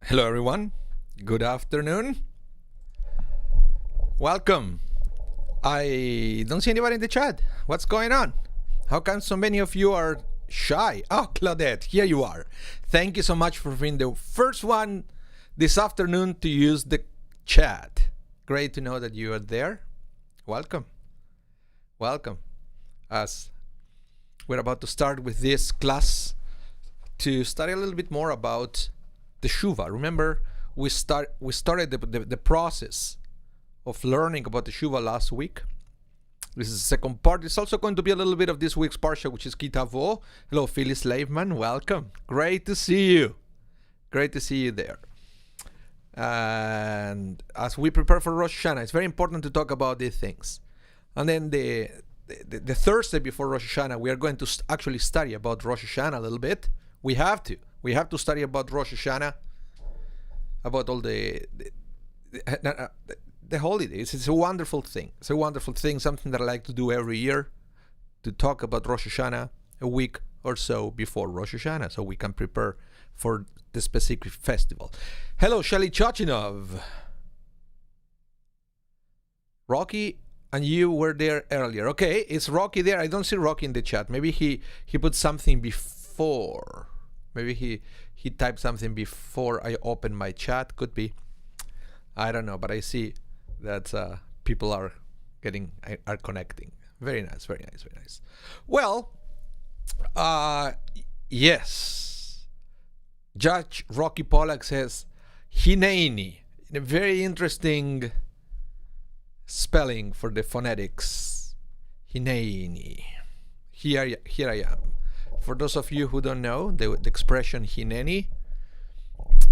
Hello everyone, good afternoon, welcome. I don't see anybody in the chat. What's going on? How come so many of you are shy? Oh, Claudette, here you are. Thank you so much for being the first one this afternoon to use the chat. Great to know that you are there. Welcome. As we're about to start with this class to study a little bit more about the Teshuva. Remember, we started the process of learning about the Teshuva last week. This is the second part. It's also going to be a little bit of this week's parsha, which is Tavo. Hello, Phyllis Slaveman. Welcome. Great to see you. Great to see you there. And as we prepare for Rosh Hashanah, it's very important to talk about these things. And then the Thursday before Rosh Hashanah, we are going to actually study about Rosh Hashanah a little bit. We have to study about Rosh Hashanah, about all the holidays. It's a wonderful thing. It's a wonderful thing, something that I like to do every year, to talk about Rosh Hashanah a week or so before Rosh Hashanah, so we can prepare for the specific festival. Hello, Shelly Chochinov. Rocky and you were there earlier. Okay, is Rocky there? I don't see Rocky in the chat. Maybe he put something before. Maybe he typed something before I opened my chat. Could be. I don't know, but I see that people are connecting. Very nice. Well, yes. Judge Rocky Pollack says Hineni, in a very interesting spelling for the phonetics. Hineni. Here I am. For those of you who don't know, the expression Hineni,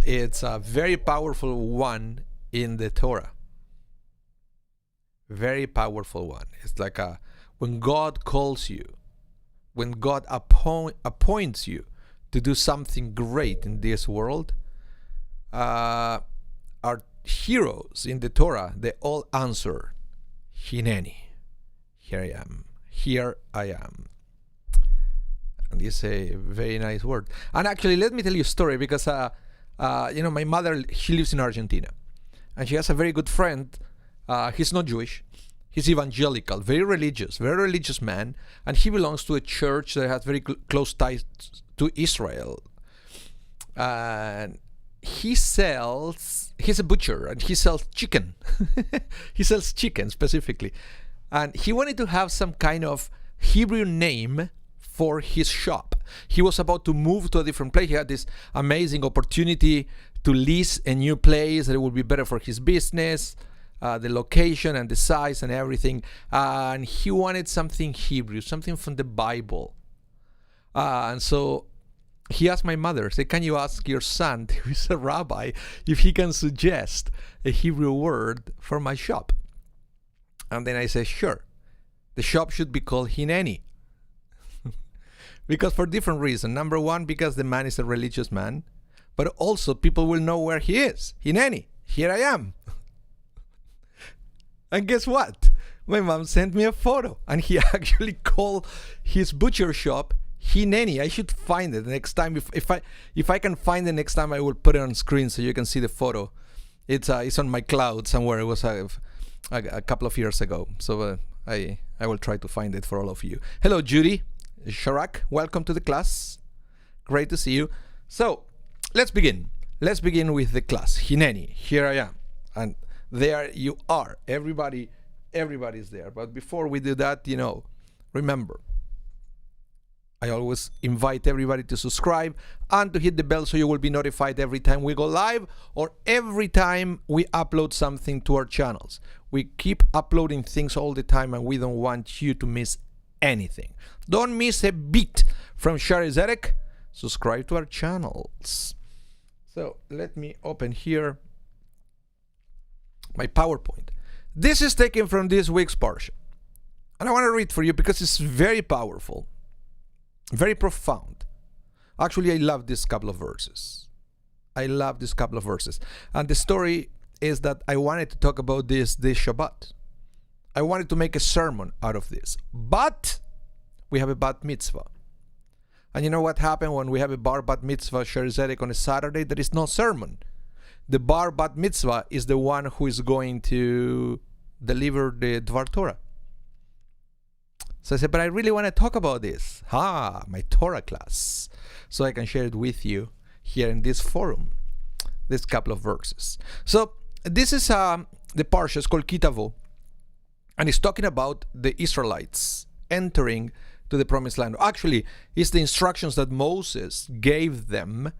it's a very powerful one in the Torah. Very powerful one. It's like when God calls you, when God appoints you to do something great in this world, our heroes in the Torah, they all answer, Hineni. Here I am. And it's a very nice word. And actually, let me tell you a story, because my mother, she lives in Argentina, and she has a very good friend. He's not Jewish, he's evangelical, very religious man, and he belongs to a church that has very close ties to Israel. And he's a butcher, and he sells chicken. He sells chicken specifically, and he wanted to have some kind of Hebrew name for his shop. He was about to move to a different place. He had this amazing opportunity to lease a new place that would be better for his business, the location and the size and everything. And he wanted something Hebrew, something from the Bible. And so he asked my mother, say, can you ask your son, who is a rabbi, if he can suggest a Hebrew word for my shop? And then I said, sure. The shop should be called Hineni. Because for different reasons. Number one, because the man is a religious man, but also people will know where he is. Hineni, here I am. And guess what? My mom sent me a photo, and he actually called his butcher shop Hineni. I should find it next time. If I can find it next time, I will put it on screen so you can see the photo. It's on my cloud somewhere. It was a couple of years ago. So I will try to find it for all of you. Hello, Judy. Sharak, welcome to the class. Great to see you. So let's begin. Let's begin with the class. Hineni, here I am. And there you are. Everybody's there. But before we do that, remember, I always invite everybody to subscribe and to hit the bell so you will be notified every time we go live or every time we upload something to our channels. We keep uploading things all the time, and we don't want you to miss anything. Don't miss a beat from Shari Zedek. Subscribe to our channels. So let me open here my PowerPoint. This is taken from this week's parsha, and I want to read for you because it's very powerful, very profound. Actually, I love this couple of verses. And the story is that I wanted to talk about this Shabbat. I wanted to make a sermon out of this, but we have a bat mitzvah. And you know what happened when we have a bat mitzvah, Shari Zedek, on a Saturday? There is no sermon. the bar bat mitzvah is the one who is going to deliver the Dvar Torah. So I said, but I really want to talk about this. My Torah class. So I can share it with you here in this forum. This couple of verses. So this is the parsha. It's called Tavo. And it's talking about the Israelites entering to the promised land. Actually, it's the instructions that Moses gave them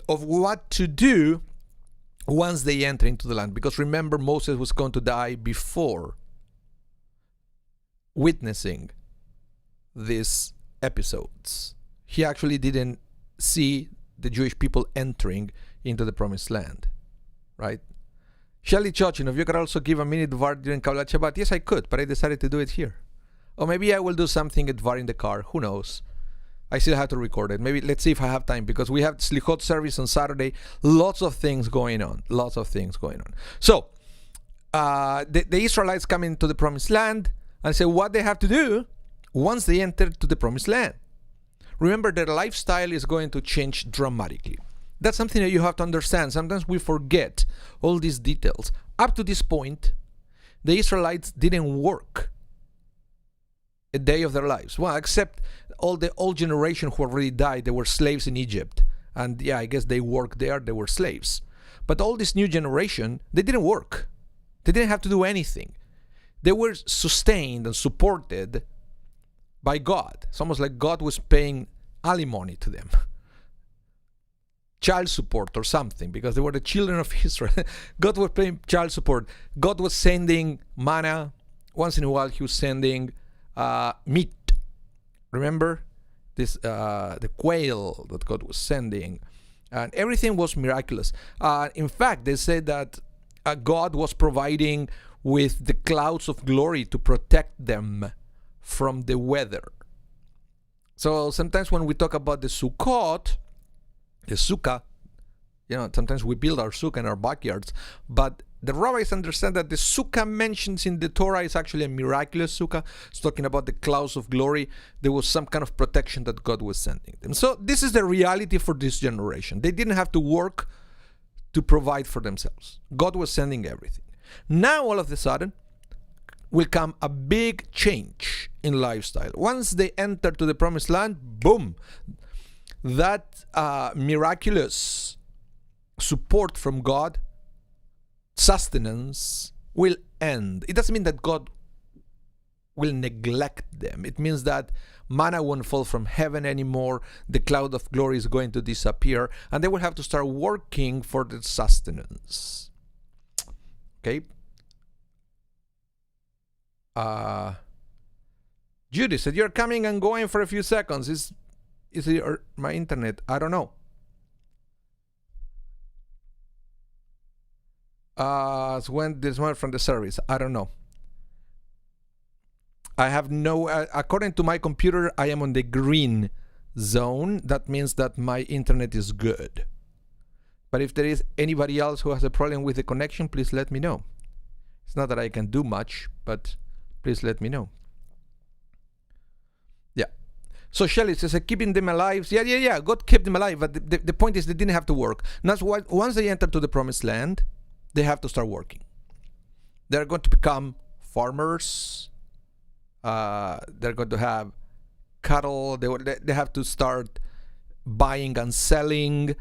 of what to do once they enter into the land. Because remember, Moses was going to die before witnessing these episodes. He actually didn't see the Jewish people entering into the promised land, right? Shelly Chochin, if you could also give a minute Dvar during Kabbalat Shabbat. Yes, I could, but I decided to do it here. Or maybe I will do something at Dvar in the car. Who knows? I still have to record it. Maybe let's see if I have time, because we have Slichot service on Saturday. Lots of things going on. So, the Israelites come into the promised land and say what they have to do once they enter to the promised land. Remember, their lifestyle is going to change dramatically. That's something that you have to understand. Sometimes we forget all these details. Up to this point, the Israelites didn't work a day of their lives. Well, except all the old generation who already died, they were slaves in Egypt. And yeah, I guess they worked there, they were slaves. But all this new generation, they didn't work. They didn't have to do anything. They were sustained and supported by God. It's almost like God was paying alimony to them. Child support or something, because they were the children of Israel. God was paying child support. God was sending manna. Once in a while, he was sending meat. Remember this? The quail that God was sending. And everything was miraculous. In fact, they said that God was providing with the clouds of glory to protect them from the weather. So sometimes when we talk about the Sukkot, the Sukkah, sometimes we build our Sukkah in our backyards, but the rabbis understand that the Sukkah mentions in the Torah is actually a miraculous Sukkah. It's talking about the clouds of glory. There was some kind of protection that God was sending them. So this is the reality for this generation. They didn't have to work to provide for themselves. God was sending everything. Now, all of a sudden, will come a big change in lifestyle. Once they enter to the promised land, boom, that miraculous support from God, sustenance, will end. It doesn't mean that God will neglect them. It means that manna won't fall from heaven anymore. The cloud of glory is going to disappear, and they will have to start working for the sustenance. Okay. Judy said, you're coming and going for a few seconds. Is it my internet? I don't know. It's when this one from the service. I don't know. I have no, according to my computer, I am on the green zone. That means that my internet is good. But if there is anybody else who has a problem with the connection, please let me know. It's not that I can do much, but please let me know. Yeah. So Shelley says, keeping them alive. Yeah. God kept them alive. But the point is they didn't have to work. And that's why once they enter to the promised land, they have to start working. They're going to become farmers. They're going to have cattle. They have to start buying and selling.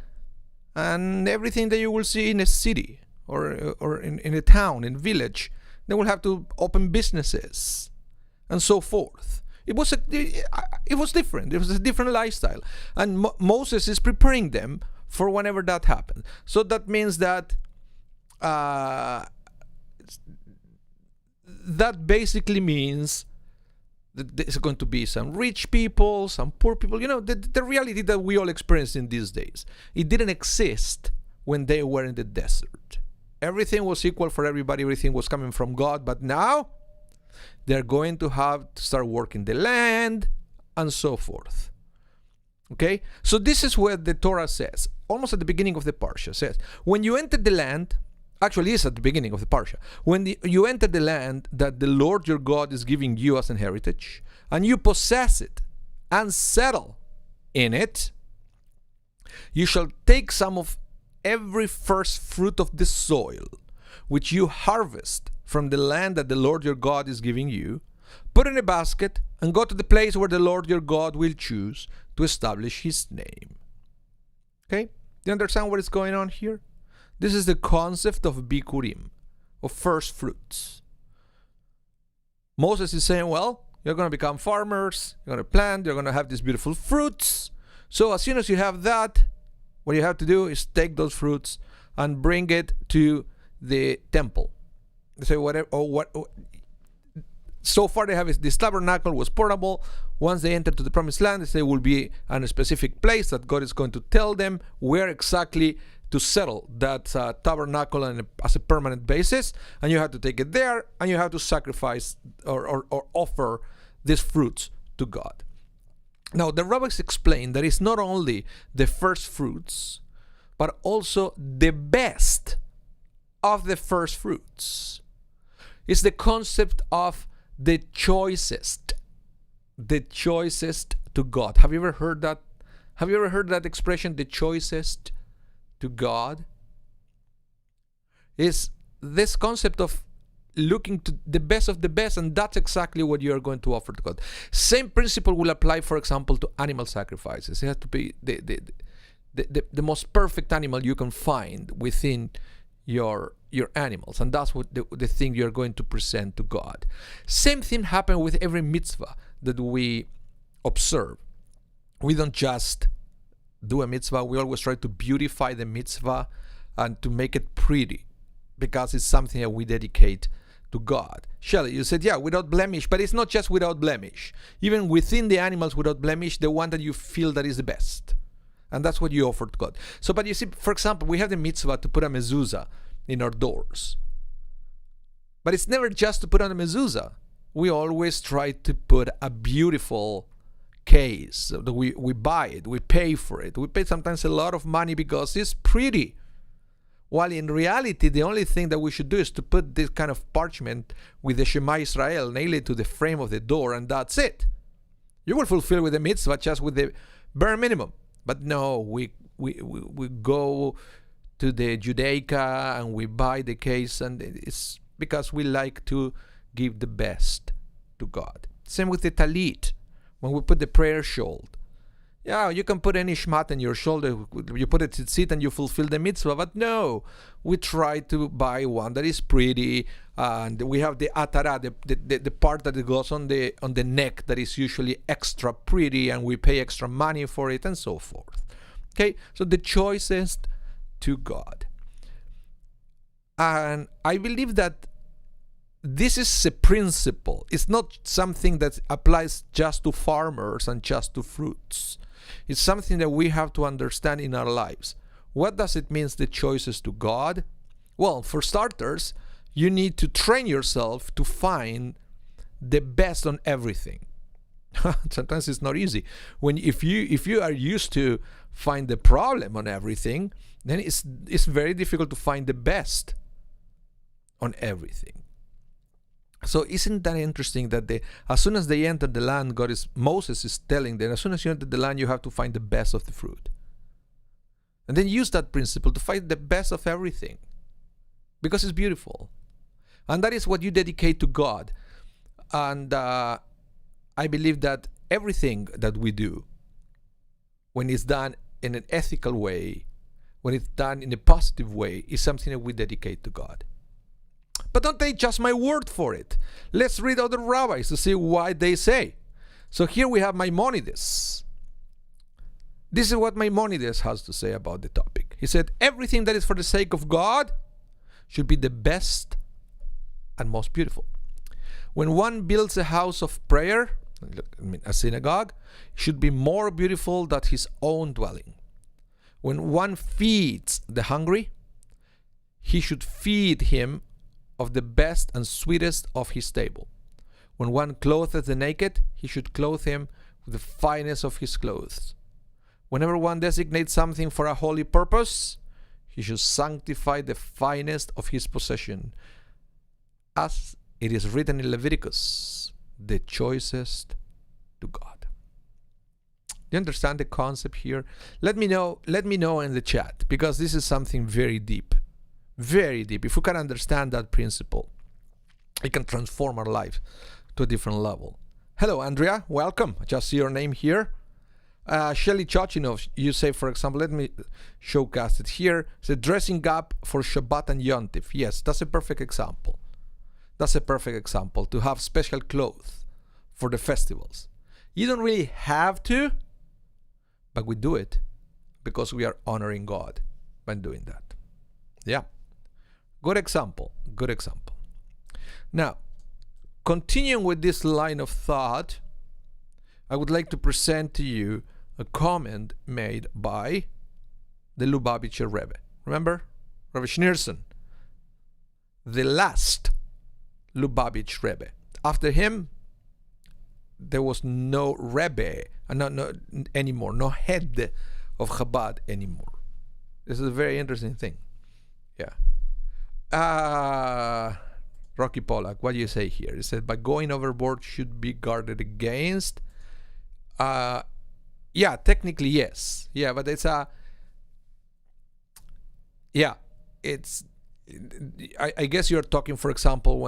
And everything that you will see in a city or in a town, in a village, they will have to open businesses and so forth. It was different. It was a different lifestyle. And Moses is preparing them for whenever that happens. So that means that that basically means that there's going to be some rich people, some poor people. The reality that we all experience in these days. It didn't exist when they were in the desert. Everything was equal for everybody. Everything was coming from God. But now they're going to have to start working the land and so forth. Okay? So this is what the Torah says. Almost at the beginning of the Parsha says, when you enter the land, actually it's at the beginning of the Parsha, when you enter the land that the Lord your God is giving you as an heritage, and you possess it and settle in it, you shall take some of every first fruit of the soil, which you harvest from the land that the Lord your God is giving you, put in a basket and go to the place where the Lord your God will choose to establish his name. Okay? Do you understand what is going on here? This is the concept of bikurim, of first fruits. Moses is saying, well, you're going to become farmers, you're going to plant, you're going to have these beautiful fruits. So as soon as you have that, what you have to do is take those fruits and bring it to the temple. They say whatever, or what. So far they have this tabernacle was portable. Once they enter to the promised land, they will be in a specific place that God is going to tell them where exactly to settle that tabernacle as a permanent basis. And you have to take it there, and you have to sacrifice or offer these fruits to God. Now, the rabbis explain that it's not only the first fruits, but also the best of the first fruits. It's the concept of the choicest to God. Have you ever heard that? Have you ever heard that expression, the choicest to God? Is this concept of looking to the best of the best, and that's exactly what you are going to offer to God. Same principle will apply, for example, to animal sacrifices. It has to be the most perfect animal you can find within your animals, and that's what the thing you're going to present to God. Same thing happens with every mitzvah that we observe. We don't just do a mitzvah, we always try to beautify the mitzvah and to make it pretty, because it's something that we dedicate to God. Shelley, you said, yeah, without blemish, but it's not just without blemish. Even within the animals without blemish, the one that you feel that is the best. And that's what you offer to God. So, but you see, for example, we have the mitzvah to put a mezuzah in our doors. But it's never just to put on a mezuzah. We always try to put a beautiful case. We buy it, we pay for it. We pay sometimes a lot of money because it's pretty. While in reality, the only thing that we should do is to put this kind of parchment with the Shema Israel, nail it to the frame of the door, and that's it. You will fulfill with the mitzvah just with the bare minimum. But no, we go to the Judaica and we buy the case, and it's because we like to give the best to God. Same with the talit, when we put the prayer shawl. Yeah, you can put any shmat on your shoulder, you put it tzitzit and you fulfill the mitzvah, but no, we try to buy one that is pretty, and we have the atara, the part that goes on the neck that is usually extra pretty, and we pay extra money for it, and so forth. Okay, so the choicest to God. And I believe that this is a principle. It's not something that applies just to farmers and just to fruits. It's something that we have to understand in our lives. What does it mean, the choices to God? Well, for starters, you need to train yourself to find the best on everything. Sometimes it's not easy. If you are used to find the problem on everything, then it's very difficult to find the best on everything. So isn't that interesting that as soon as they enter the land, Moses is telling them, as soon as you enter the land, you have to find the best of the fruit. And then use that principle to find the best of everything, because it's beautiful. And that is what you dedicate to God. And I believe that everything that we do, when it's done in an ethical way, when it's done in a positive way, is something that we dedicate to God. But don't take just my word for it. Let's read other rabbis to see what they say. So here we have Maimonides. This is what Maimonides has to say about the topic. He said, everything that is for the sake of God should be the best and most beautiful. When one builds a house of prayer, a synagogue, it should be more beautiful than his own dwelling. When one feeds the hungry, he should feed him of the best and sweetest of his table. When one clotheth the naked, he should clothe him with the finest of his clothes. Whenever one designates something for a holy purpose, he should sanctify the finest of his possession, as it is written in Leviticus, the choicest to God. You understand the concept here? Let me know in the chat, because this is something very deep. Very deep. If we can understand that principle, it can transform our life to a different level. Hello, Andrea. Welcome. I just see your name here. Shelly Chochinov, you say, for example, let me showcase it here. It's a dressing up for Shabbat and Yom Tov. Yes, that's a perfect example. That's a perfect example, to have special clothes for the festivals. You don't really have to, but we do it because we are honoring God by doing that. Yeah. Good example. Good example. Now, continuing with this line of thought, I would like to present to you a comment made by the Lubavitcher Rebbe. Remember? Rabbi Schneerson, the last Lubavitch Rebbe. After him, there was no Rebbe, no anymore, no head of Chabad anymore. This is a very interesting thing. Yeah. Rocky Pollack, what do you say here? It said, by going overboard should be guarded against. Yeah, technically yes. Yeah, but it's I guess you're talking, for example,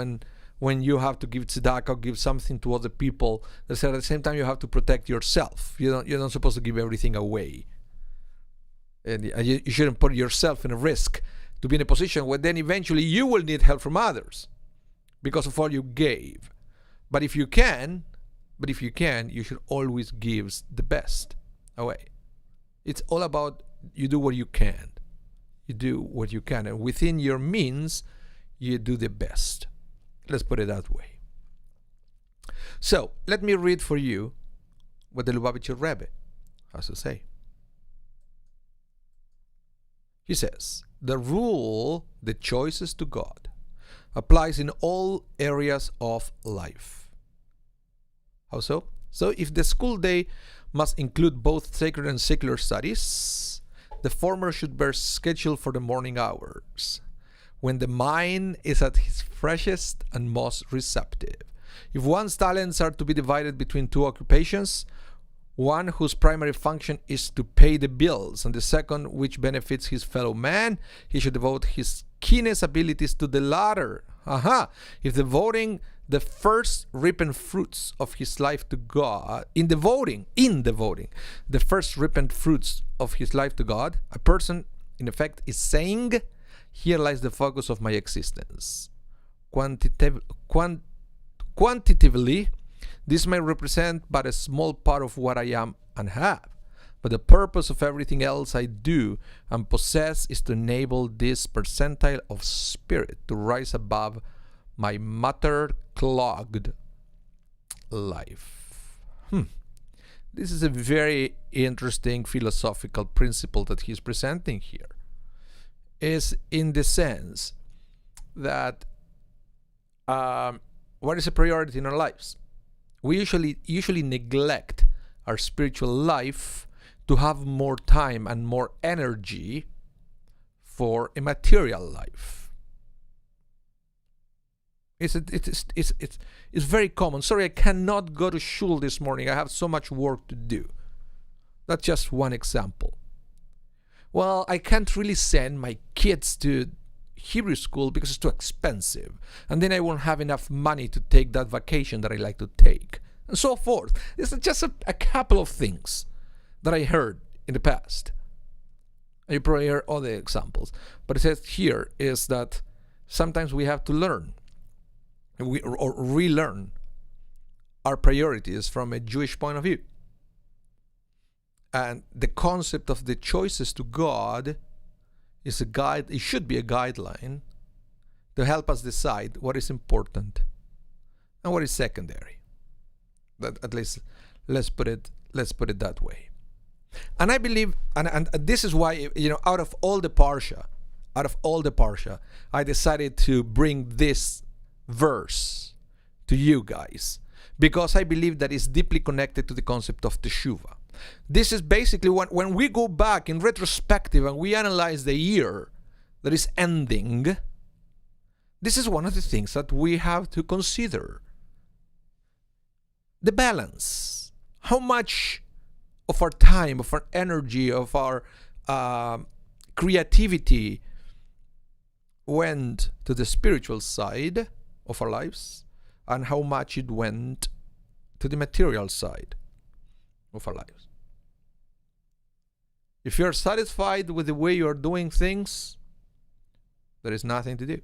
when you have to give tzedakah or give something to other people, at the same time you have to protect yourself. You're not supposed to give everything away. And you shouldn't put yourself in a risk to be in a position where then eventually you will need help from others because of all you gave. But if you can, you should always give the best away. It's all about you do what you can. You do what you can. And within your means, you do the best. Let's put it that way. So, let me read for you what the Lubavitcher Rebbe has to say. He says, the rule, the choices to God, applies in all areas of life. How so? So if the school day must include both sacred and secular studies, the former should be scheduled for the morning hours, when the mind is at its freshest and most receptive. If one's talents are to be divided between two occupations, one whose primary function is to pay the bills, and the second which benefits his fellow man, he should devote his keenest abilities to the latter. If devoting the first ripened fruits of his life to God, in devoting the first ripened fruits of his life to God, a person, in effect, is saying, here lies the focus of my existence. Quantitatively, this may represent but a small part of what I am and have, but the purpose of everything else I do and possess is to enable this percentile of spirit to rise above my matter-clogged life. This is a very interesting philosophical principle that he's presenting here. Is in the sense that what is a priority in our lives? We usually neglect our spiritual life to have more time and more energy for a material life. It's very common. Sorry, I cannot go to shul this morning. I have so much work to do. That's just one example. Well, I can't really send my kids to Hebrew school because it's too expensive. And then I won't have enough money to take that vacation that I like to take. And so forth. This is just a couple of things that I heard in the past. You probably heard other examples. But it says here is that sometimes we have to learn or relearn our priorities from a Jewish point of view. And the concept of the choices to God is a guide. It should be a guideline to help us decide what is important and what is secondary. But at least let's put it that way. And I believe, and this is why, out of all the parsha, I decided to bring this verse to you guys because I believe that it's deeply connected to the concept of teshuvah. This is basically when we go back in retrospective and we analyze the year that is ending, this is one of the things that we have to consider. The balance. How much of our time, of our energy, of our creativity went to the spiritual side of our lives, and how much it went to the material side of our lives. If you're satisfied with the way you're doing things, there is nothing to do.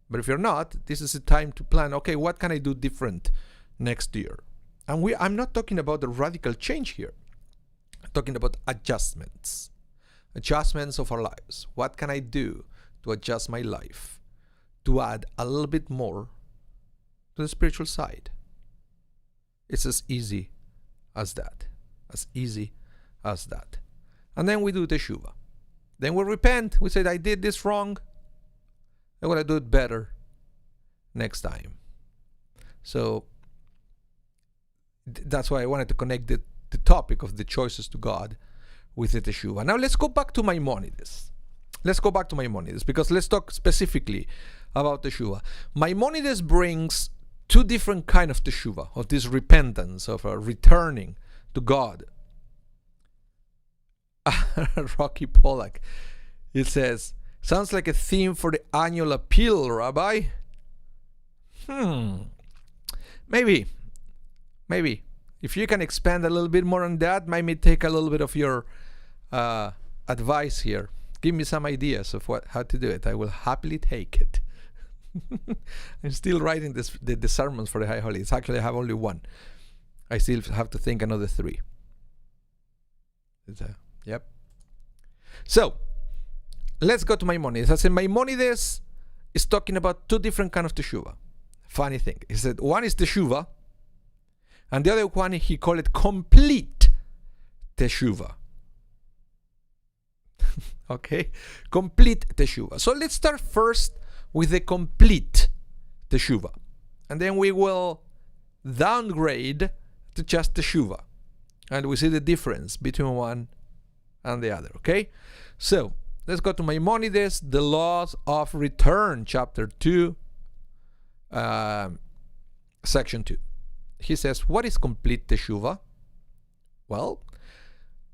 But if you're not, this is a time to plan, okay, what can I do different next year? And I'm not talking about a radical change here. I'm talking about adjustments of our lives. What can I do to adjust my life to add a little bit more to the spiritual side? It's as easy as that. As easy as that. And then we do teshuva. Then we repent. We say, I did this wrong. I'm going to do it better next time. So that's why I wanted to connect the topic of the choices to God with the teshuva. Now let's go back to Maimonides. Because let's talk specifically about teshuva. Maimonides brings two different kinds of teshuva, of this repentance, of returning to God. Rocky Pollack, it says, sounds like a theme for the annual appeal, Rabbi. Maybe. If you can expand a little bit more on that, maybe take a little bit of your advice here. Give me some ideas of how to do it. I will happily take it. I'm still writing the sermons for the High Holidays. Actually, I have only one. I still have to think another 3. Yep. So, let's go to Maimonides. I said Maimonides is talking about two different kinds of teshuva. Funny thing. He said one is teshuva, and the other one he called it complete teshuva. Okay? Complete teshuva. So let's start first with the complete teshuva. And then we will downgrade to just teshuva. And we see the difference between one and the other. Okay? So, let's go to Maimonides, The Laws of Return, chapter 2, section 2. He says, what is complete teshuva? Well,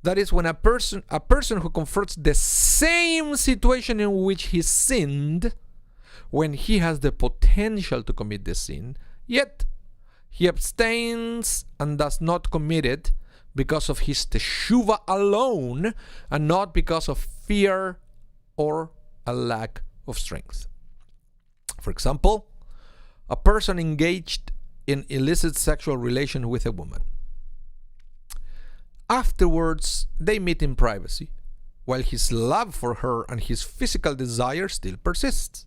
that is when a person who confronts the same situation in which he sinned, when he has the potential to commit the sin, yet he abstains and does not commit it because of his teshuva alone, and not because of fear or a lack of strength. For example, a person engaged in illicit sexual relation with a woman. Afterwards, they meet in privacy, while his love for her and his physical desire still persists.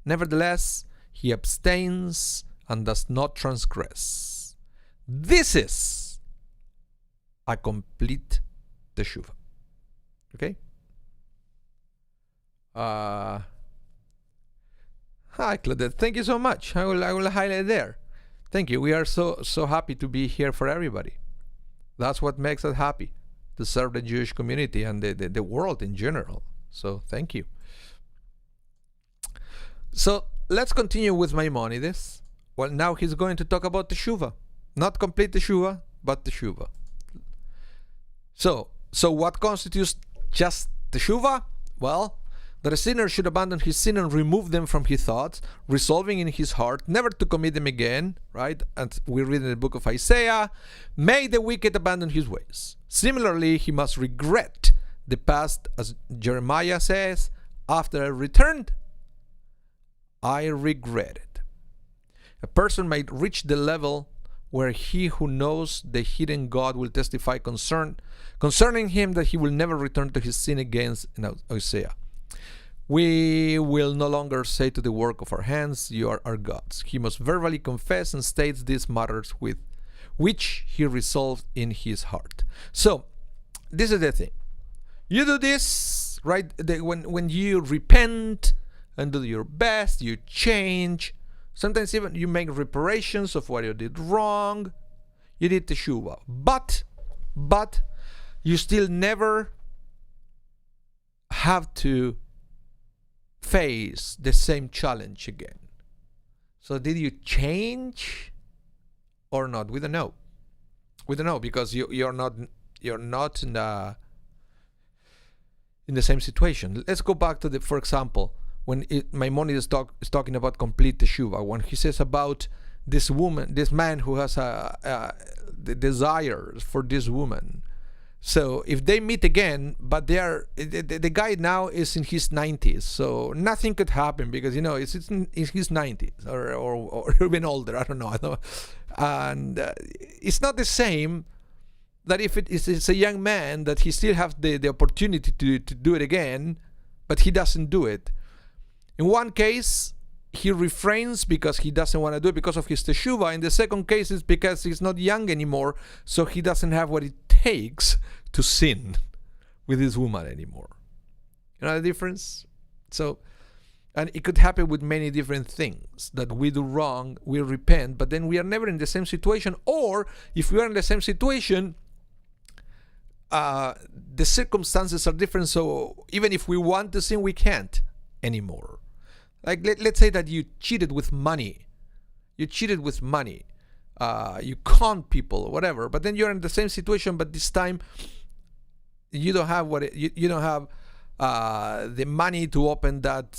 Nevertheless, he abstains and does not transgress. This is a complete teshuva. Okay? Hi, Claudette. Thank you so much. I will highlight there. Thank you. We are so happy to be here for everybody. That's what makes us happy, to serve the Jewish community and the world in general. So thank you. So let's continue with Maimonides. Well, now he's going to talk about teshuva. Not complete teshuva, but teshuva. So what constitutes just teshuva? Well, that a sinner should abandon his sin and remove them from his thoughts, resolving in his heart never to commit them again, right? And we read in the book of Isaiah, may the wicked abandon his ways. Similarly, he must regret the past, as Jeremiah says, after I returned, I regret it. A person might reach the level where he who knows the hidden God will testify concerning him that he will never return to his sin again in Isaiah. We will no longer say to the work of our hands, you are our gods. He must verbally confess and states these matters with which he resolved in his heart. So, this is the thing. You do this, right? When you repent and do your best, you change. Sometimes even you make reparations of what you did wrong. You did teshuva. But you still never have to face the same challenge again. So did you change or not? We don't know. We don't know because you're not you're not in the same situation. Let's go back to for example, when Maimonides is talking about complete teshuva, when he says about this man who has the desires for this woman. So if they meet again, but the guy now is in his 90s, so nothing could happen because it's in his 90s or even older. I don't know. And it's not the same that if it's a young man that he still has the opportunity to do it again, but he doesn't do it. In one case, he refrains because he doesn't want to do it because of his teshuva. In the second case, it's because he's not young anymore, so he doesn't have what it takes to sin with this woman anymore. You know the difference? So, and it could happen with many different things that we do wrong, we repent, but then we are never in the same situation. Or if we are in the same situation, the circumstances are different. So even if we want to sin, we can't anymore. Like let's say that you cheated with money. You con people or whatever, but then you're in the same situation, but this time you don't have you don't have the money to open that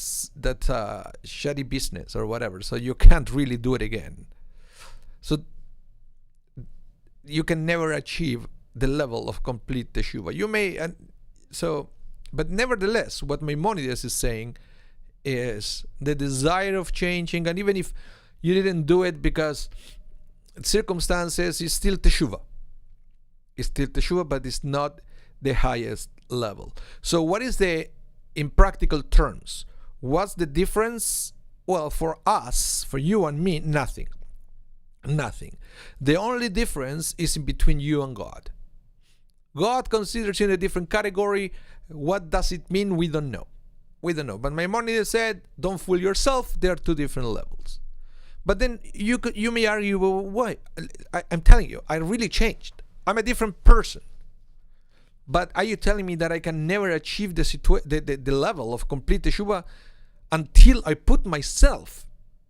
shady business or whatever, so you can't really do it again. So you can never achieve the level of complete teshuva. You may, but nevertheless, what Maimonides is saying is the desire of changing, and even if you didn't do it because circumstances, is still teshuva. It's still teshuva, but it's not the highest level. So what is in practical terms, what's the difference? Well, for us, for you and me, nothing. The only difference is in between you and God. God considers you in a different category. What does it mean? We don't know. But Maimonides said, don't fool yourself. There are two different levels. But then you may argue, well, why? I'm telling you, I really changed. I'm a different person. But are you telling me that I can never achieve the level of complete teshuva until I put myself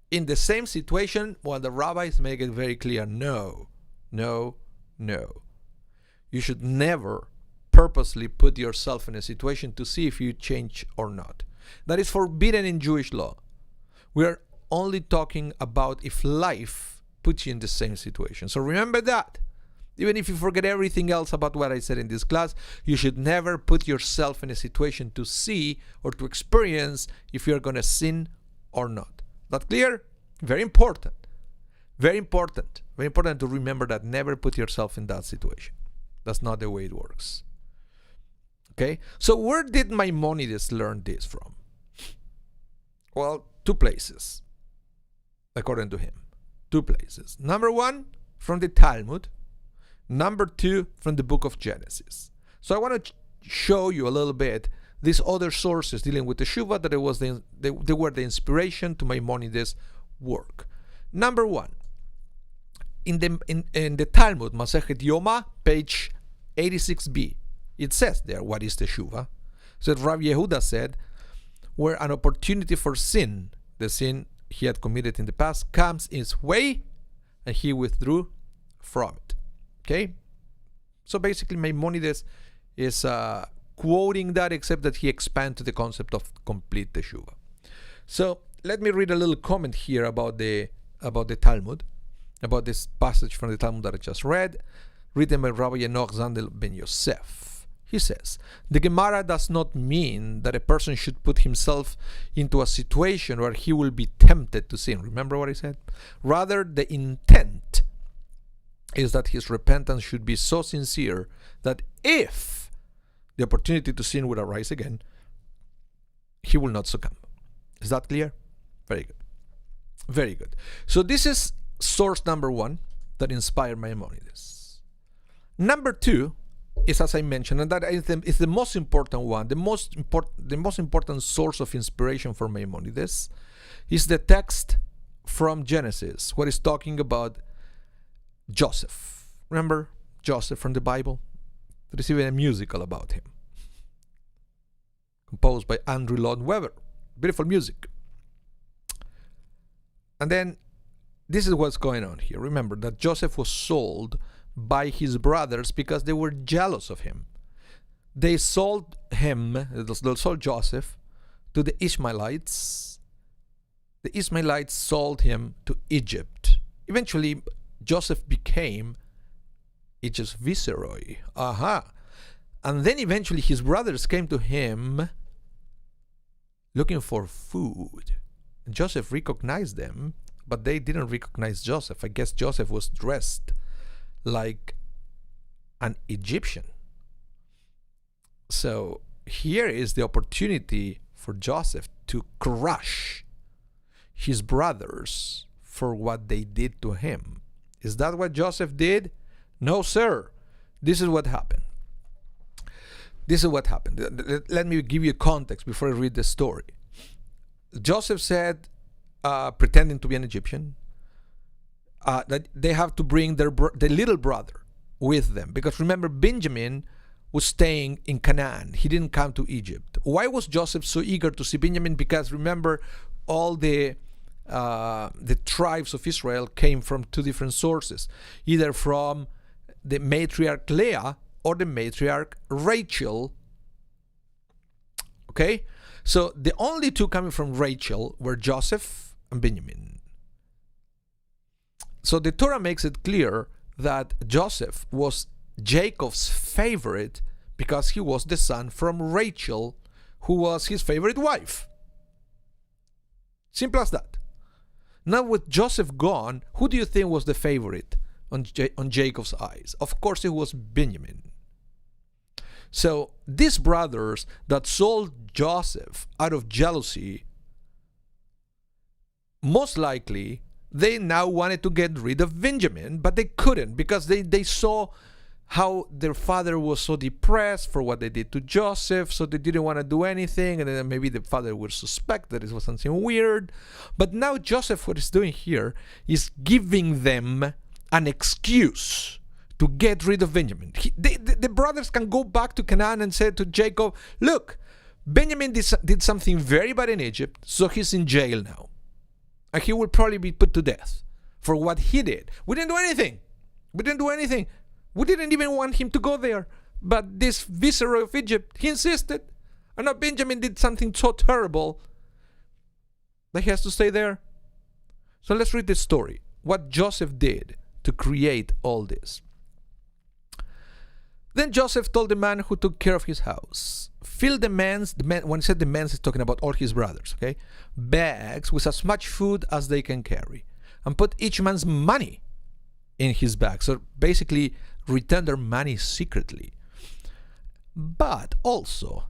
in the same situation? Well, the rabbis make it very clear. No. You should never purposely put yourself in a situation to see if you change or not. That is forbidden in Jewish law. We are only talking about if life puts you in the same situation. So remember that. Even if you forget everything else about what I said in this class, you should never put yourself in a situation to see or to experience if you're going to sin or not. That clear? Very important. Very important to remember that. Never put yourself in that situation. That's not the way it works. Okay? So where did Maimonides learn this from? Well, two places, according to him. Two places. Number one, from the Talmud. Number two, from the book of Genesis. So I want to show you a little bit these other sources dealing with teshuva that they were the inspiration to Maimonides' work. Number one, in the Talmud, Masechet Yoma, page 86b, it says there, what is teshuva? So Rabbi Yehuda said, where an opportunity for sin, the sin he had committed in the past, comes in his way, and he withdrew from it. Okay? So basically Maimonides is quoting that, except that he expands to the concept of complete teshuva. So let me read a little comment here about the Talmud, about this passage from the Talmud that I just read, written by Rabbi Enoch Zandel ben Yosef. He says, the Gemara does not mean that a person should put himself into a situation where he will be tempted to sin. Remember what I said? Rather, the intent is that his repentance should be so sincere that if the opportunity to sin would arise again, he will not succumb. Is that clear? Very good. Very good. So this is source number one that inspired Maimonides. Number two is, as I mentioned, and that is the most important one, the most important source of inspiration for Maimonides, is the text from Genesis, where it's talking about Joseph. Remember Joseph from the Bible? There is even a musical about him, composed by Andrew Lloyd Webber. Beautiful music. And then this is what's going on here. Remember that Joseph was sold by his brothers because they were jealous of him. They sold Joseph to the Ishmaelites. The Ishmaelites sold him to Egypt. Eventually, Joseph became Egypt's viceroy. And then eventually his brothers came to him looking for food. Joseph recognized them, but they didn't recognize Joseph. I guess Joseph was dressed like an Egyptian. So here is the opportunity for Joseph to crush his brothers for what they did to him. Is that what Joseph did? No, sir. This is what happened. Let me give you context before I read the story. Joseph said, pretending to be an Egyptian, that they have to bring their little brother with them. Because remember, Benjamin was staying in Canaan. He didn't come to Egypt. Why was Joseph so eager to see Benjamin? Because remember, all the tribes of Israel came from two different sources, either from the matriarch Leah or the matriarch Rachel. Okay? So the only two coming from Rachel were Joseph and Benjamin. So the Torah makes it clear that Joseph was Jacob's favorite because he was the son from Rachel, who was his favorite wife. Simple as that. Now with Joseph gone, who do you think was the favorite on Jacob's eyes? Of course it was Benjamin. So these brothers that sold Joseph out of jealousy, most likely they now wanted to get rid of Benjamin, but they couldn't because they saw how their father was so depressed for what they did to Joseph, so they didn't want to do anything, and then maybe the father would suspect that it was something weird. But now Joseph, what he's doing here is giving them an excuse to get rid of Benjamin. The brothers can go back to Canaan and say to Jacob, look, Benjamin did something very bad in Egypt, so he's in jail now. And he will probably be put to death for what he did. We didn't do anything. We didn't even want him to go there. But this viceroy of Egypt, he insisted. And now Benjamin did something so terrible that he has to stay there. So let's read the story. What Joseph did to create all this. Then Joseph told the man who took care of his house, fill the man's, when he said the man's, he's talking about all his brothers, okay, bags with as much food as they can carry, and put each man's money in his bag. So basically, return their money secretly. But also,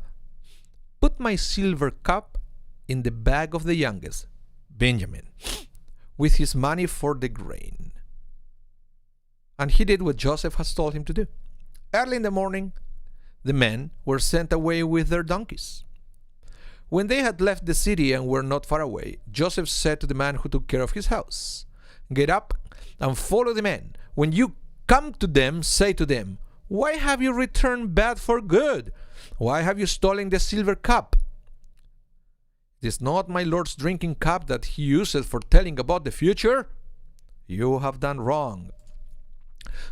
put my silver cup in the bag of the youngest, Benjamin, with his money for the grain. And he did what Joseph has told him to do. Early in the morning, the men were sent away with their donkeys. When they had left the city and were not far away, Joseph said to the man who took care of his house, get up and follow the men. When you come to them, say to them, why have you returned bad for good? Why have you stolen the silver cup? It is not my Lord's drinking cup that he uses for telling about the future. You have done wrong.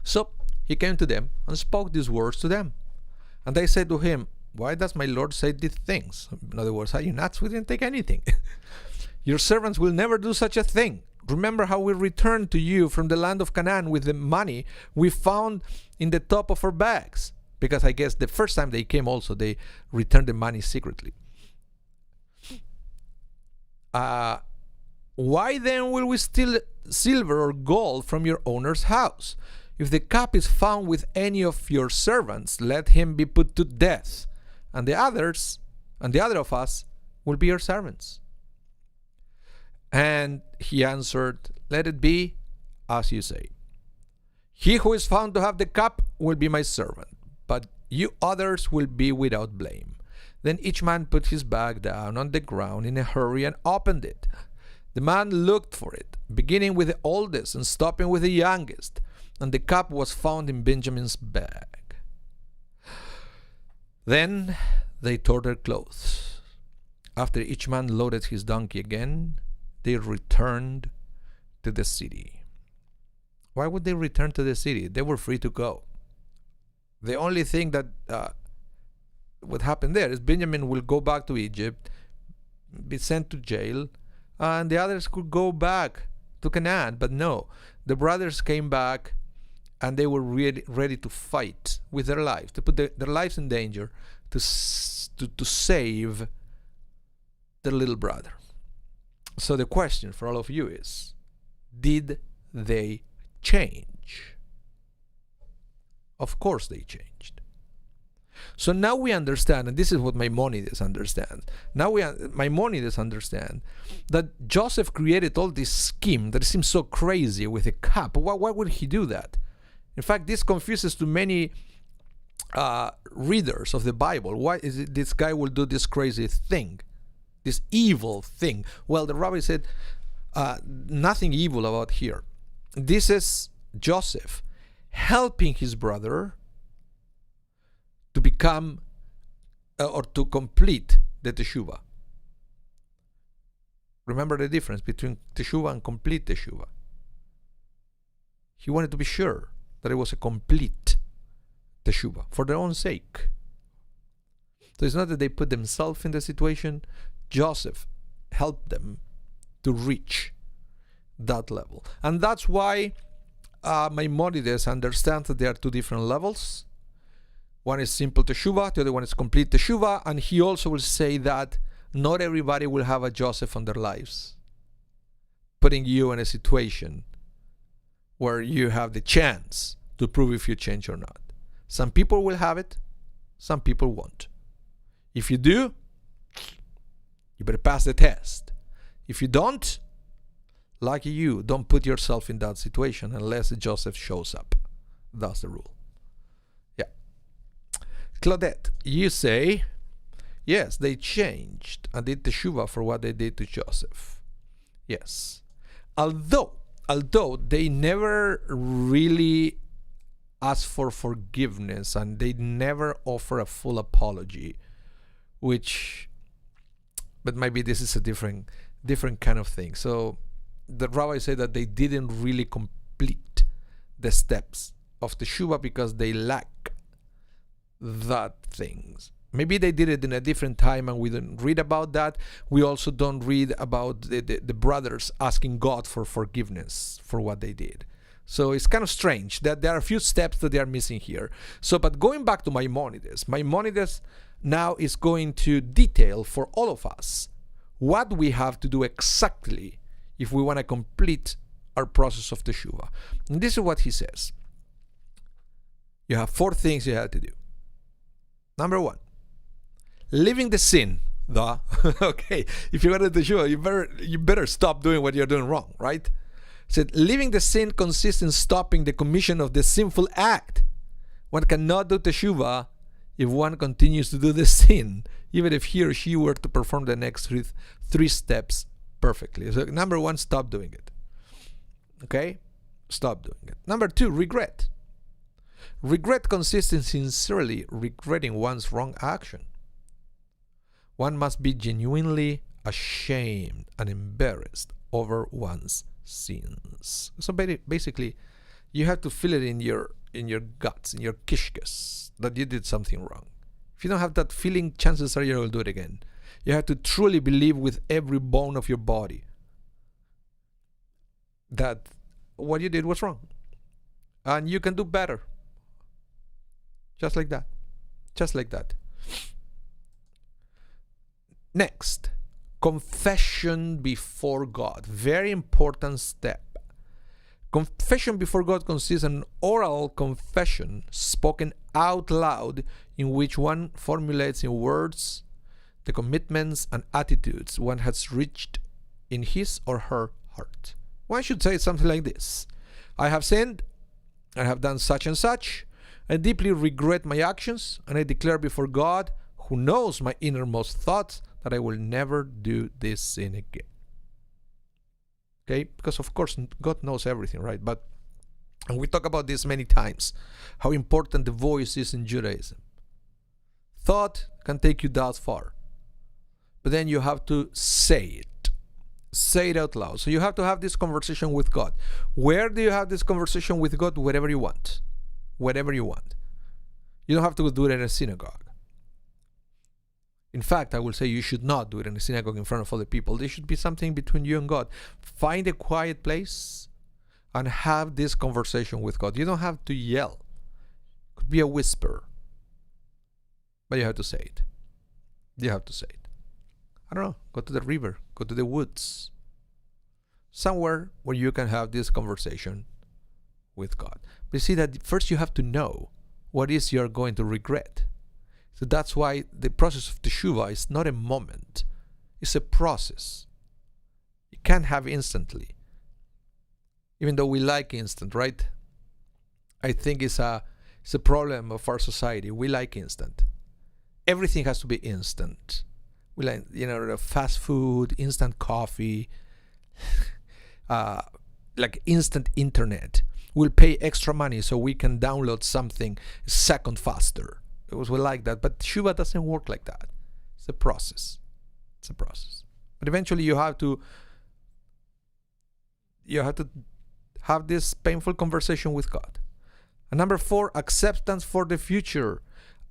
So he came to them and spoke these words to them. And they said to him, why does my Lord say these things? In other words, are you nuts? We didn't take anything. Your servants will never do such a thing. Remember how we returned to you from the land of Canaan with the money we found in the top of our bags. Because I guess the first time they came also, they returned the money secretly. Why then will we steal silver or gold from your owner's house? If the cup is found with any of your servants, let him be put to death, and the other of us will be your servants. And he answered, let it be as you say. He who is found to have the cup will be my servant, but you others will be without blame. Then each man put his bag down on the ground in a hurry and opened it. The man looked for it, beginning with the oldest and stopping with the youngest. And the cup was found in Benjamin's bag. Then they tore their clothes. After each man loaded his donkey again, they returned to the city. Why would they return to the city? They were free to go. The only thing that would happen there is Benjamin will go back to Egypt, be sent to jail, and the others could go back to Canaan. But no, the brothers came back, and they were ready to fight with their lives, to put their lives in danger, to save their little brother. So the question for all of you is, did they change? Of course they changed. So now we understand, and this is what Maimonides understands. Now Maimonides understand that Joseph created all this scheme that seems so crazy with a cup. Why would he do that? In fact, this confuses too many readers of the Bible. Why is it this guy will do this crazy thing, this evil thing? Well, the rabbi said nothing evil about here. This is Joseph helping his brother to become or to complete the teshuvah. Remember the difference between teshuvah and complete teshuvah. He wanted to be sure that it was a complete teshuvah for their own sake. So it's not that they put themselves in the situation. Joseph helped them to reach that level. And that's why Maimonides understands that there are two different levels. One is simple teshuvah, the other one is complete teshuvah, and he also will say that not everybody will have a Joseph on their lives, putting you in a situation where you have the chance to prove if you change or not. Some people will have it, some people won't. If you do, you better pass the test. If you don't, lucky you, don't put yourself in that situation unless Joseph shows up. That's the rule. Yeah. Claudette, you say, yes, they changed and did teshuvah for what they did to Joseph. Yes. Although they never really asked for forgiveness and they never offer a full apology, but maybe this is a different kind of thing. So the rabbi said that they didn't really complete the steps of teshuvah because they lack that things. Maybe they did it in a different time and we don't read about that. We also don't read about the brothers asking God for forgiveness for what they did. So it's kind of strange that there are a few steps that they are missing here. So, but going back to Maimonides now is going to detail for all of us what we have to do exactly if we want to complete our process of teshuvah. And this is what he says. You have 4 things you have to do. Number 1, leaving the sin. Okay, if you're going to teshuvah, you better stop doing what you're doing wrong, right? Said, leaving the sin consists in stopping the commission of the sinful act. One cannot do teshuvah if one continues to do the sin, even if he or she were to perform the next 3 steps perfectly. So number 1, stop doing it. Okay? Stop doing it. Number 2, regret. Regret consists in sincerely regretting one's wrong action. One must be genuinely ashamed and embarrassed over one's sins. So basically, you have to feel it in your guts, in your kishkas, that you did something wrong. If you don't have that feeling, chances are you will do it again. You have to truly believe with every bone of your body that what you did was wrong. And you can do better. Just like that. Just like that. Next, confession before God. Very important step. Confession before God consists in an oral confession spoken out loud in which one formulates in words the commitments and attitudes one has reached in his or her heart. One should say something like this. I have sinned, I have done such and such, I deeply regret my actions, and I declare before God, who knows my innermost thoughts, that I will never do this sin again. Okay? Because of course God knows everything, right? And we talk about this many times, how important the voice is in Judaism. Thought can take you that far, but then you have to say it. Say it out loud. So you have to have this conversation with God. Where do you have this conversation with God? Wherever you want. Wherever you want. You don't have to do it in a synagogue. In fact, I will say you should not do it in a synagogue in front of other people. There should be something between you and God. Find a quiet place and have this conversation with God. You don't have to yell. It could be a whisper. But you have to say it. You have to say it. I don't know. Go to the river. Go to the woods. Somewhere where you can have this conversation with God. But you see that first you have to know what is you're going to regret. So that's why the process of teshuvah is not a moment. It's a process. You can't have instantly. Even though we like instant, right? I think it's a problem of our society. We like instant. Everything has to be instant. We like, fast food, instant coffee, like instant internet. We'll pay extra money so we can download something a second faster. Because we like that. But teshuvah doesn't work like that. It's a process. It's a process. But eventually you have to have this painful conversation with God. And number 4, acceptance for the future.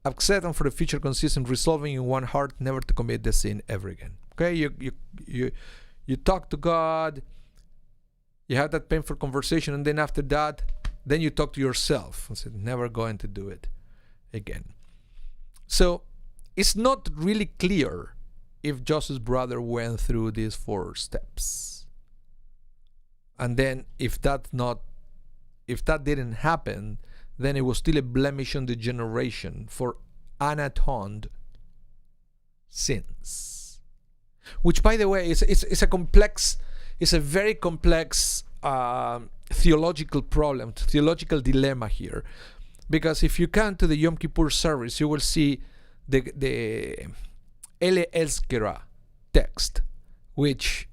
Acceptance for the future consists in resolving in one heart never to commit the sin ever again. Okay, you talk to God, you have that painful conversation, and then after that, then you talk to yourself and say, never going to do it again. So it's not really clear if Joseph's brother went through these 4 steps. And then if that didn't happen, then it was still a blemish on the generation for unatoned sins. Which, by the way, is a very complex theological problem, theological dilemma here. Because if you come to the Yom Kippur service, you will see the Ele Ezkera text, which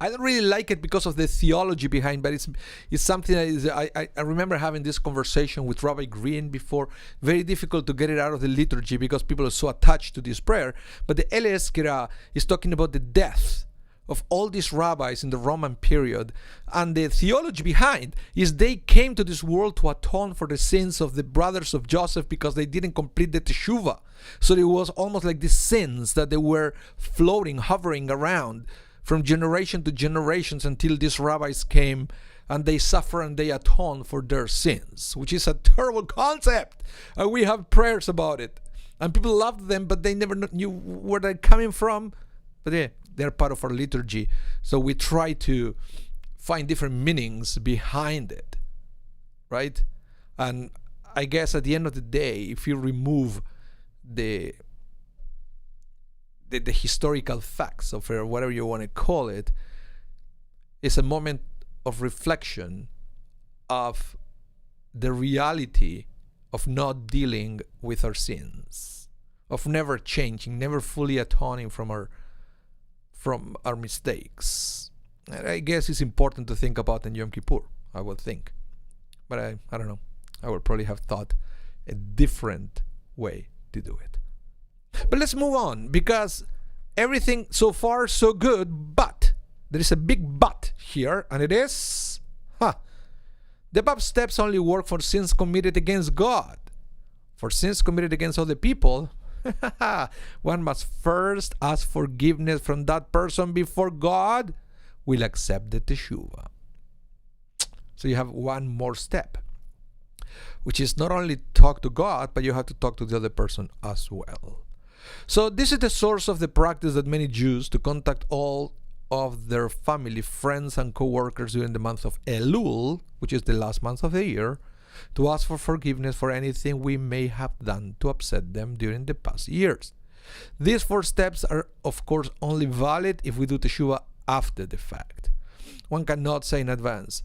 I don't really like it because of the theology behind, but it's something that I remember having this conversation with Rabbi Green before. Very difficult to get it out of the liturgy because people are so attached to this prayer. But the Ele Ezkera is talking about the death of all these rabbis in the Roman period. And the theology behind is they came to this world to atone for the sins of the brothers of Joseph because they didn't complete the teshuvah. So it was almost like these sins that they were floating, hovering around from generation to generations until these rabbis came and they suffer and they atone for their sins, which is a terrible concept. And we have prayers about it. And people loved them, but they never knew where they're coming from. But yeah, they're part of our liturgy. So we try to find different meanings behind it, right? And I guess at the end of the day, if you remove the historical facts of it, or whatever you want to call it, it's a moment of reflection of the reality of not dealing with our sins, of never changing, never fully atoning from our mistakes. And I guess it's important to think about in Yom Kippur, I would think. But I don't know. I would probably have thought a different way to do it. But let's move on, because everything so far so good, but there is a big but here, and it is the above steps only work for sins committed against God. For sins committed against other people, one must first ask forgiveness from that person before God will accept the teshuvah. So you have one more step, which is not only talk to God, but you have to talk to the other person as well. So this is the source of the practice that many Jews to contact all of their family, friends, and co-workers during the month of Elul, which is the last month of the year, to ask for forgiveness for anything we may have done to upset them during the past years. These 4 steps are, of course, only valid if we do teshuvah after the fact. One cannot say in advance,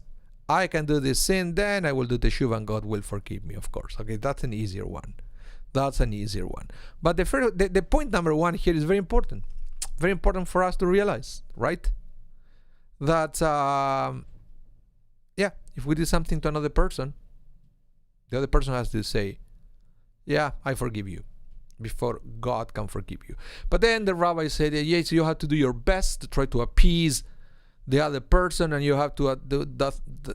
I can do this sin, then I will do teshuvah and God will forgive me, of course. Okay, that's an easier one. That's an easier one. But the point number 1 here is very important. Very important for us to realize, right? That, if we do something to another person, the other person has to say, yeah, I forgive you. before God can forgive you. But then the rabbi said, yes, you have to do your best to try to appease the other person, and you have to do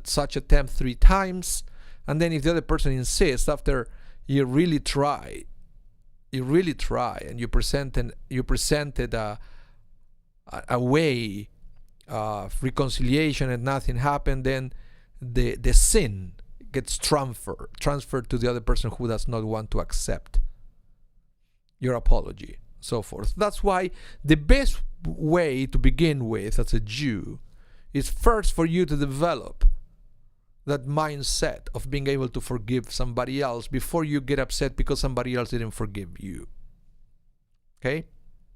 such attempt 3 times. And then if the other person insists, after you really try, and you presented a way of reconciliation and nothing happened, then the sin gets transferred to the other person who does not want to accept your apology, so forth. That's why the best way to begin with as a Jew is first for you to develop that mindset of being able to forgive somebody else before you get upset because somebody else didn't forgive you. Okay?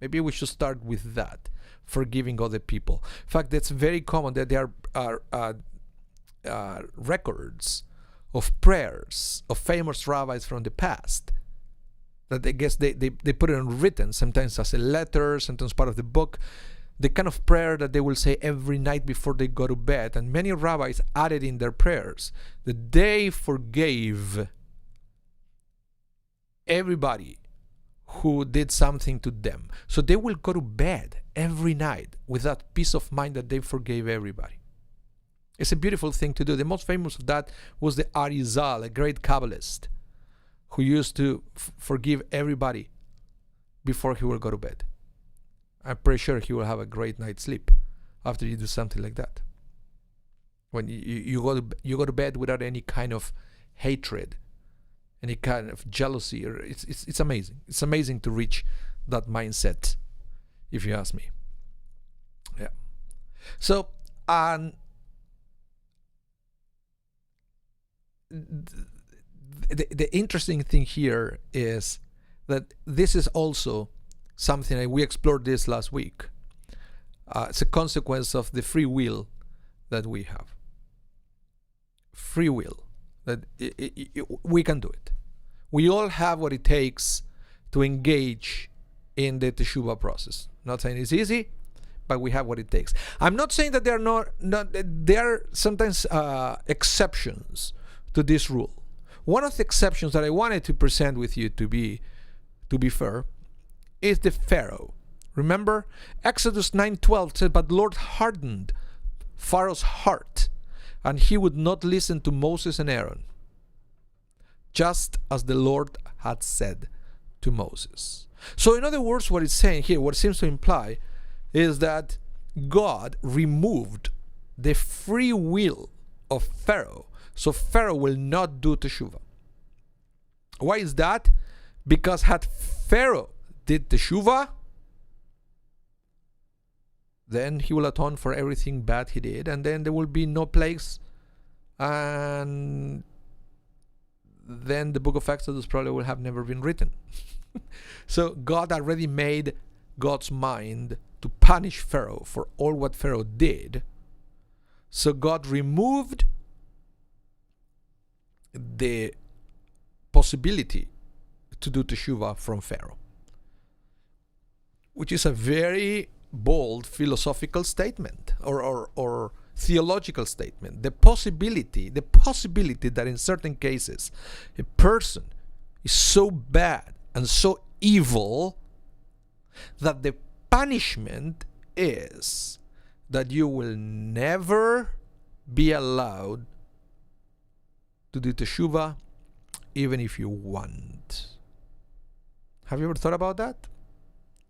Maybe we should start with that, forgiving other people. In fact, it's very common that there are records of prayers of famous rabbis from the past that I guess they put it on written, sometimes as a letter, sometimes part of the book, the kind of prayer that they will say every night before they go to bed. And many rabbis added in their prayers that they forgave everybody who did something to them. So they will go to bed every night with that peace of mind that they forgave everybody. It's a beautiful thing to do. The most famous of that was the Arizal, a great Kabbalist, who used to forgive everybody before he will go to bed. I'm pretty sure he will have a great night's sleep after you do something like that. When you go to bed without any kind of hatred, any kind of jealousy, or it's amazing. It's amazing to reach that mindset, if you ask me. Yeah. So, the interesting thing here is that this is also something that we explored this last week. It's a consequence of the free will that we have. Free will. That we can do it. We all have what it takes to engage in the teshuvah process. Not saying it's easy, but we have what it takes. I'm not saying that there are sometimes exceptions to this rule. One of the exceptions that I wanted to present with you, to be fair, is the Pharaoh. Remember, Exodus 9:12 said, "But the Lord hardened Pharaoh's heart, and he would not listen to Moses and Aaron, just as the Lord had said to Moses." So in other words, what it's saying here, what it seems to imply, is that God removed the free will of Pharaoh, so Pharaoh will not do teshuvah. Why is that? Because had Pharaoh did teshuvah, then he will atone for everything bad he did, and then there will be no plagues, and then the book of Exodus probably will have never been written. So God already made God's mind to punish Pharaoh for all what Pharaoh did. So God removed the possibility to do teshuvah from Pharaoh, which is a very bold philosophical statement or theological statement. The possibility that in certain cases a person is so bad and so evil that the punishment is that you will never be allowed to do teshuvah even if you want. Have you ever thought about that?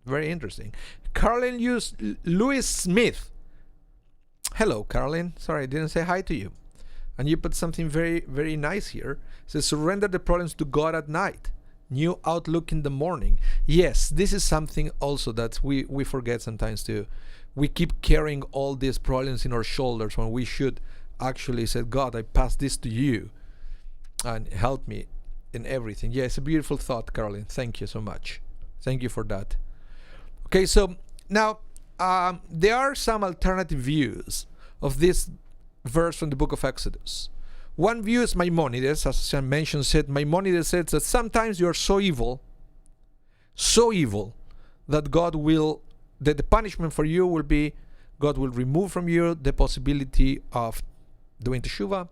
Very interesting. Carolyn Lewis Smith. Hello, Carolyn. Sorry, I didn't say hi to you. And you put something very, very nice here. It says, surrender the problems to God at night. New outlook in the morning. Yes, this is something also that we forget sometimes too. We keep carrying all these problems in our shoulders when we should actually say, God, I pass this to you and help me in everything. Yeah, it's a beautiful thought, Carolyn. Thank you so much. Thank you for that. Okay, so now there are some alternative views of this verse from the book of Exodus. One view is Maimonides, as I mentioned, said Maimonides says that sometimes you are so evil that that the punishment for you will be God will remove from you the possibility of doing teshuvah,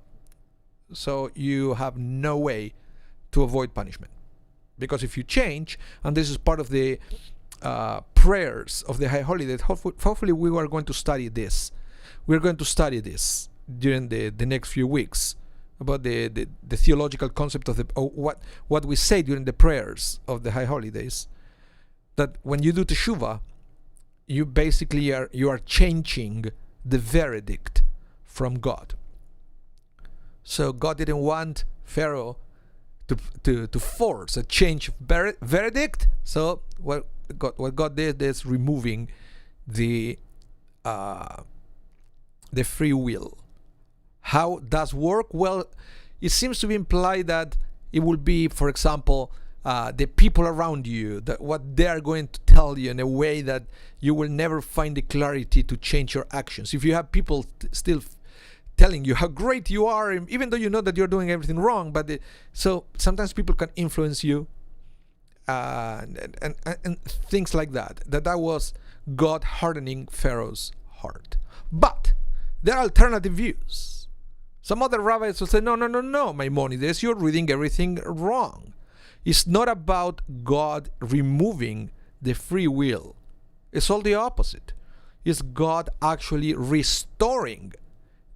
so you have no way to avoid punishment. Because if you change, and this is part of the prayers of the High Holy Days, hopefully we are going to study this. We're going to study this during the next few weeks about the theological concept of what we say during the prayers of the High Holy Days. That when you do teshuvah, you basically are changing the verdict from God. So God didn't want Pharaoh to force a change of verdict. So what God did is removing the free will. How does work? Well, it seems to be implied that it will be, for example, the people around you, that what they are going to tell you in a way that you will never find the clarity to change your actions. If you have people still telling you how great you are, even though you know that you're doing everything wrong, so sometimes people can influence you, and things like that. That was God hardening Pharaoh's heart. But there are alternative views. Some other rabbis will say, no, Maimonides, you're reading everything wrong. It's not about God removing the free will. It's all the opposite. It's God actually restoring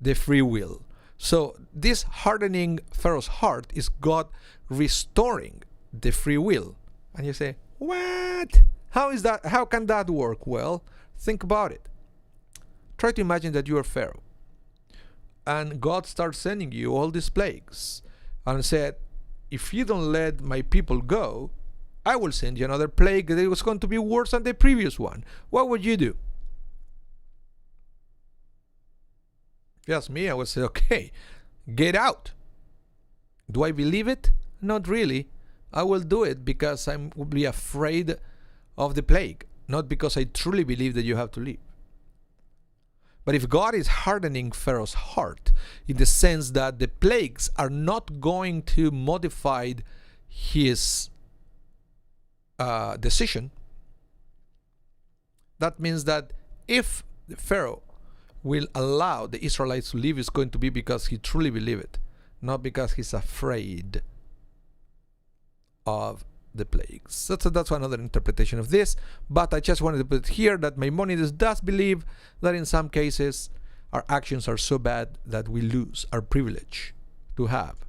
the free will. So this hardening Pharaoh's heart is God restoring the free will. And you say, what? How is that? How can that work? Well, think about it. Try to imagine that you are Pharaoh, and God starts sending you all these plagues, and said, if you don't let my people go, I will send you another plague that was going to be worse than the previous one. What would you do? If you ask me, I would say, okay, get out. Do I believe it? Not really. I will do it because I will be afraid of the plague, not because I truly believe that you have to leave. But if God is hardening Pharaoh's heart in the sense that the plagues are not going to modify his decision, that means that if the Pharaoh will allow the Israelites to leave, it's going to be because he truly believes it, not because he's afraid of the plagues. That's another interpretation of this, but I just wanted to put here that Maimonides does believe that in some cases our actions are so bad that we lose our privilege to have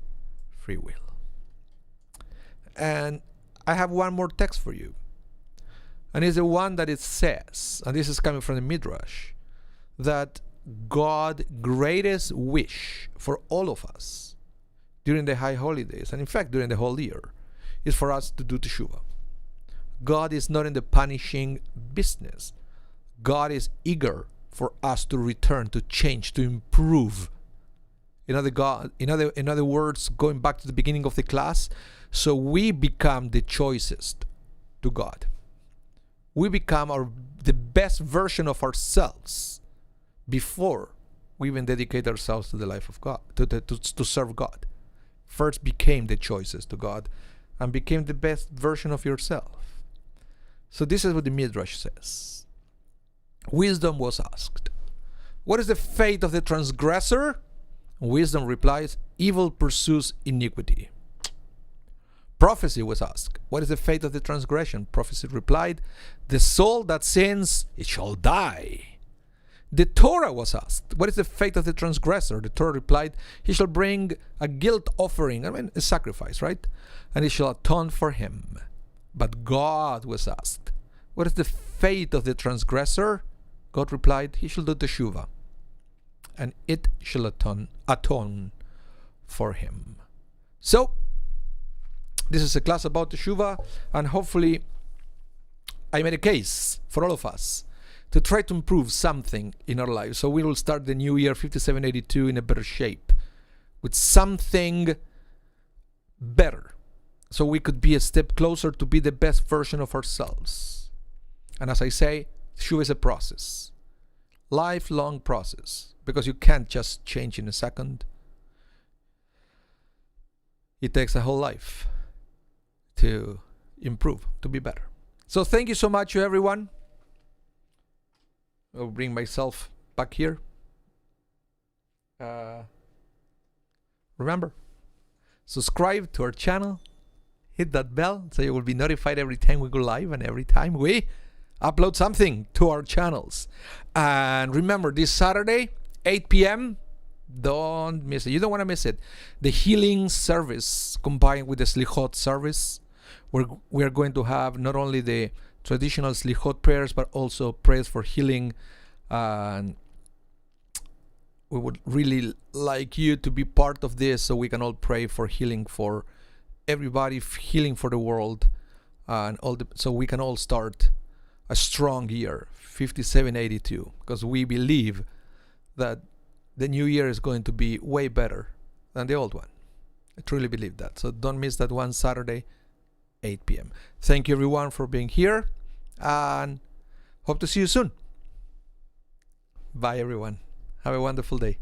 free will. And I have one more text for you, and it's the one that it says, and this is coming from the Midrash, that God's greatest wish for all of us during the high holidays, and in fact during the whole year, is for us to do teshuvah. God is not in the punishing business. God is eager for us to return, to change, to improve. In other words, going back to the beginning of the class, so we become the choicest to God. We become the best version of ourselves before we even dedicate ourselves to the life of God, to serve God. First became the choicest to God, and became the best version of yourself. So this is what the Midrash says. Wisdom was asked, what is the fate of the transgressor? Wisdom replies, evil pursues iniquity. Prophecy was asked, what is the fate of the transgression? Prophecy replied, the soul that sins, it shall die. The Torah was asked, what is the fate of the transgressor? The Torah replied, he shall bring a guilt offering, a sacrifice, right? And he shall atone for him. But God was asked, what is the fate of the transgressor? God replied, he shall do teshuvah, and it shall atone for him. So, this is a class about teshuvah, and hopefully I made a case for all of us to try to improve something in our lives. So we will start the new year 5782 in a better shape, with something better, so we could be a step closer to be the best version of ourselves. And as I say, teshuvah is a process, lifelong process, because you can't just change in a second. It takes a whole life to improve, to be better. So thank you so much to everyone. I'll bring myself back here. Remember, subscribe to our channel, hit that bell so you will be notified every time we go live and every time we upload something to our channels. And remember, this Saturday, 8 p.m., don't miss it. You don't want to miss it. The healing service combined with the Slichot service, where we are going to have not only the traditional Slichot prayers, but also prayers for healing. And we would really like you to be part of this so we can all pray for healing for everybody, healing for the world, and so we can all start a strong year, 5782, because we believe that the new year is going to be way better than the old one. I truly believe that. So don't miss that one Saturday, 8 p.m. Thank you everyone for being here, and hope to see you soon. Bye everyone. Have a wonderful day.